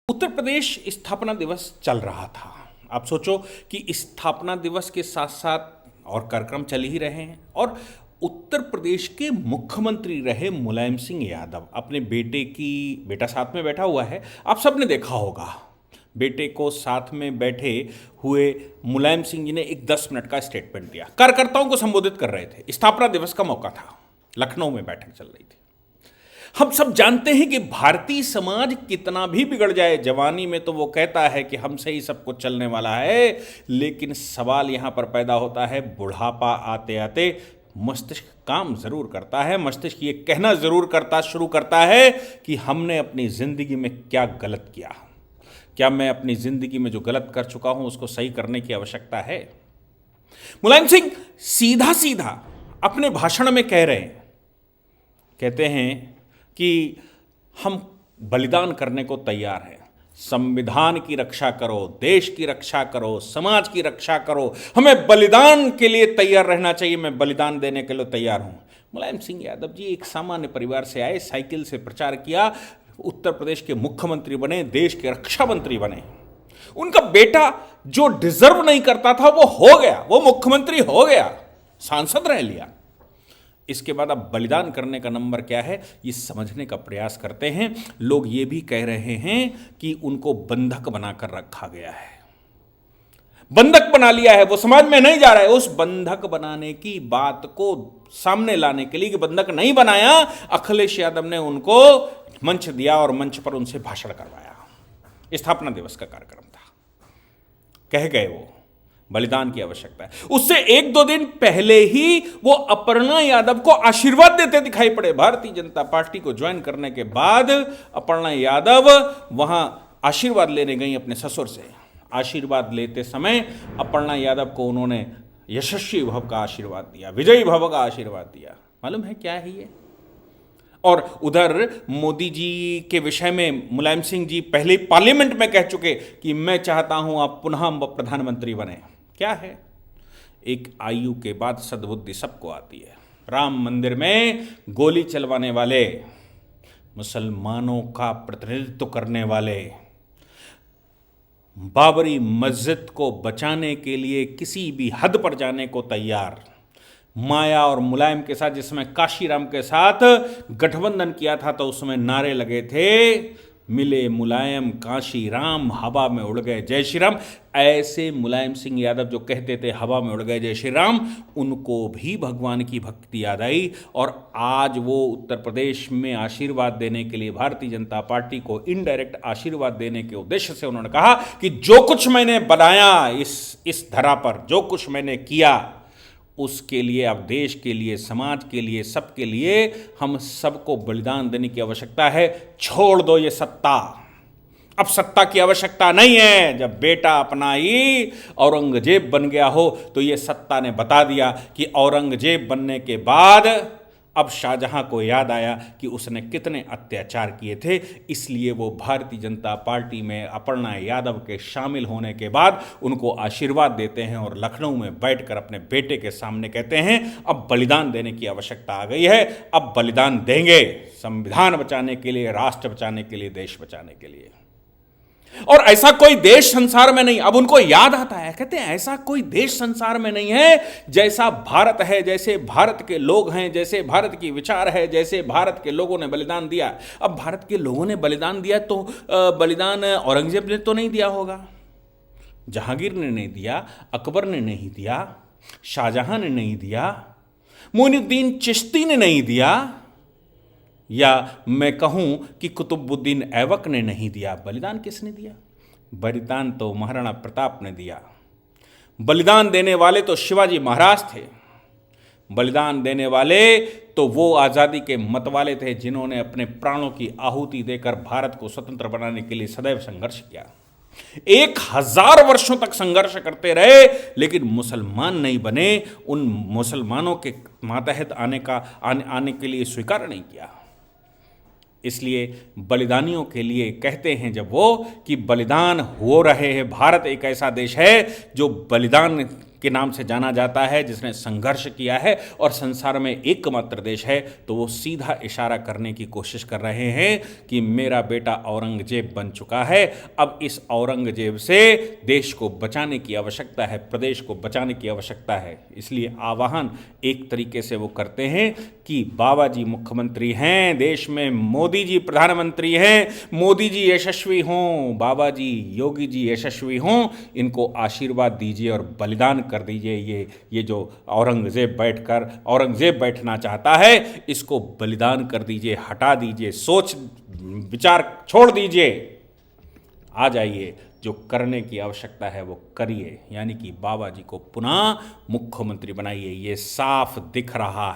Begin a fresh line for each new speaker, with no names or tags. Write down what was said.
उत्तर प्रदेश स्थापना दिवस चल रहा था। आप सोचो कि स्थापना दिवस के साथ साथ और कार्यक्रम चल ही रहे हैं और उत्तर प्रदेश के मुख्यमंत्री रहे मुलायम सिंह यादव अपने बेटा साथ में बैठा हुआ है। आप सबने देखा होगा, बेटे को साथ में बैठे हुए मुलायम सिंह जी ने एक 10 मिनट का स्टेटमेंट दिया। कार्यकर्ताओं को संबोधित कर रहे थे। स्थापना दिवस का मौका था, लखनऊ में बैठक चल रही थी। हम सब जानते हैं कि भारतीय समाज कितना भी बिगड़ जाए, जवानी में तो वो कहता है कि हमसे ही सब कुछ चलने वाला है, लेकिन सवाल यहां पर पैदा होता है बुढ़ापा आते आते मस्तिष्क काम जरूर करता है। मस्तिष्क ये कहना जरूर शुरू करता है कि हमने अपनी जिंदगी में क्या गलत किया, क्या मैं अपनी जिंदगी में जो गलत कर चुका हूं उसको सही करने की आवश्यकता है। मुलायम सिंह सीधा सीधा अपने भाषण में कहते हैं कि हम बलिदान करने को तैयार हैं। संविधान की रक्षा करो, देश की रक्षा करो, समाज की रक्षा करो, हमें बलिदान के लिए तैयार रहना चाहिए, मैं बलिदान देने के लिए तैयार हूं। मुलायम सिंह यादव जी एक सामान्य परिवार से आए, साइकिल से प्रचार किया, उत्तर प्रदेश के मुख्यमंत्री बने, देश के रक्षा मंत्री बने। उनका बेटा जो डिजर्व नहीं करता था वो हो गया, वो मुख्यमंत्री हो गया, सांसद रह लिया। इसके बाद अब बलिदान करने का नंबर क्या है ये समझने का प्रयास करते हैं। लोग ये भी कह रहे हैं कि उनको बंधक बनाकर रखा गया है, बंधक बना लिया है, वो समाज में नहीं जा रहा है। उस बंधक बनाने की बात को सामने लाने के लिए कि बंधक नहीं बनाया, अखिलेश यादव ने उनको मंच दिया और मंच पर उनसे भाषण करवाया। स्थापना दिवस का कार्यक्रम था, कह गए वो बलिदान की आवश्यकता है। उससे 1-2 दिन पहले ही वो अपर्णा यादव को आशीर्वाद देते दिखाई पड़े। भारतीय जनता पार्टी को ज्वाइन करने के बाद अपर्णा यादव वहां आशीर्वाद लेने गई अपने ससुर से। आशीर्वाद लेते समय अपर्णा यादव को उन्होंने यशस्वी भव का आशीर्वाद दिया, विजयी भव का आशीर्वाद दिया। मालूम है क्या है ये? और उधर मोदी जी के विषय में मुलायम सिंह जी पहले पार्लियामेंट में कह चुके कि मैं चाहता हूं आप पुनः प्रधानमंत्री बने। क्या है? एक आयु के बाद सद्बुद्धि सबको आती है। राम मंदिर में गोली चलवाने वाले, मुसलमानों का प्रतिनिधित्व करने वाले, बाबरी मस्जिद को बचाने के लिए किसी भी हद पर जाने को तैयार, माया और मुलायम के साथ, जिसमें काशीराम के साथ गठबंधन किया था तो उसमें नारे लगे थे मिले मुलायम काशी राम, हवा में उड़ गए जय श्री राम। ऐसे मुलायम सिंह यादव जो कहते थे हवा में उड़ गए जय श्री राम, उनको भी भगवान की भक्ति याद आई और आज वो उत्तर प्रदेश में आशीर्वाद देने के लिए भारतीय जनता पार्टी को इनडायरेक्ट आशीर्वाद देने के उद्देश्य से उन्होंने कहा कि जो कुछ मैंने बनाया इस धरा पर, जो कुछ मैंने किया उसके लिए अब देश के लिए, समाज के लिए, सबके लिए हम सबको बलिदान देने की आवश्यकता है। छोड़ दो ये सत्ता, अब सत्ता की आवश्यकता नहीं है। जब बेटा अपना ही औरंगजेब बन गया हो तो ये सत्ता ने बता दिया कि औरंगजेब बनने के बाद अब शाहजहां को याद आया कि उसने कितने अत्याचार किए थे। इसलिए वो भारतीय जनता पार्टी में अपर्णा यादव के शामिल होने के बाद उनको आशीर्वाद देते हैं और लखनऊ में बैठकर अपने बेटे के सामने कहते हैं अब बलिदान देने की आवश्यकता आ गई है, अब बलिदान देंगे संविधान बचाने के लिए, राष्ट्र बचाने के लिए, देश बचाने के लिए। और ऐसा कोई देश संसार में नहीं, अब उनको याद आता है, कहते हैं ऐसा कोई देश संसार में नहीं है जैसा भारत है, जैसे भारत के लोग हैं, जैसे भारत की विचार है, जैसे भारत के लोगों ने बलिदान दिया। अब भारत के लोगों ने बलिदान दिया तो बलिदान औरंगजेब ने तो नहीं दिया होगा, जहांगीर ने नहीं दिया, अकबर ने नहीं दिया, शाहजहां ने नहीं दिया, मोइनुद्दीन चिश्ती ने नहीं दिया, या मैं कहूं कि कुतुबुद्दीन ऐबक ने नहीं दिया। बलिदान किसने दिया? बलिदान तो महाराणा प्रताप ने दिया। बलिदान देने वाले तो शिवाजी महाराज थे। बलिदान देने वाले तो वो आज़ादी के मतवाले थे जिन्होंने अपने प्राणों की आहुति देकर भारत को स्वतंत्र बनाने के लिए सदैव संघर्ष किया। 1000 वर्षों तक संघर्ष करते रहे लेकिन मुसलमान नहीं बने, उन मुसलमानों के मातहत आने के लिए स्वीकार नहीं किया। इसलिए बलिदानियों के लिए कहते हैं जब वो कि बलिदान हो रहे हैं, भारत एक ऐसा देश है जो बलिदान के नाम से जाना जाता है, जिसने संघर्ष किया है और संसार में एकमात्र देश है, तो वो सीधा इशारा करने की कोशिश कर रहे हैं कि मेरा बेटा औरंगजेब बन चुका है, अब इस औरंगजेब से देश को बचाने की आवश्यकता है, प्रदेश को बचाने की आवश्यकता है। इसलिए आह्वान एक तरीके से वो करते हैं कि बाबा जी मुख्यमंत्री हैं, देश में मोदी जी प्रधानमंत्री हैं, मोदी जी यशस्वी हों, बाबा जी योगी जी यशस्वी हों, इनको आशीर्वाद दीजिए और बलिदान कर दीजिए। ये जो औरंगजेब बैठना चाहता है, इसको बलिदान कर दीजिए, हटा दीजिए, सोच विचार छोड़ दीजिए, आ जाइए, जो करने की आवश्यकता है वो करिए, यानी कि बाबा जी को पुनः मुख्यमंत्री बनाइए। ये साफ दिख रहा है।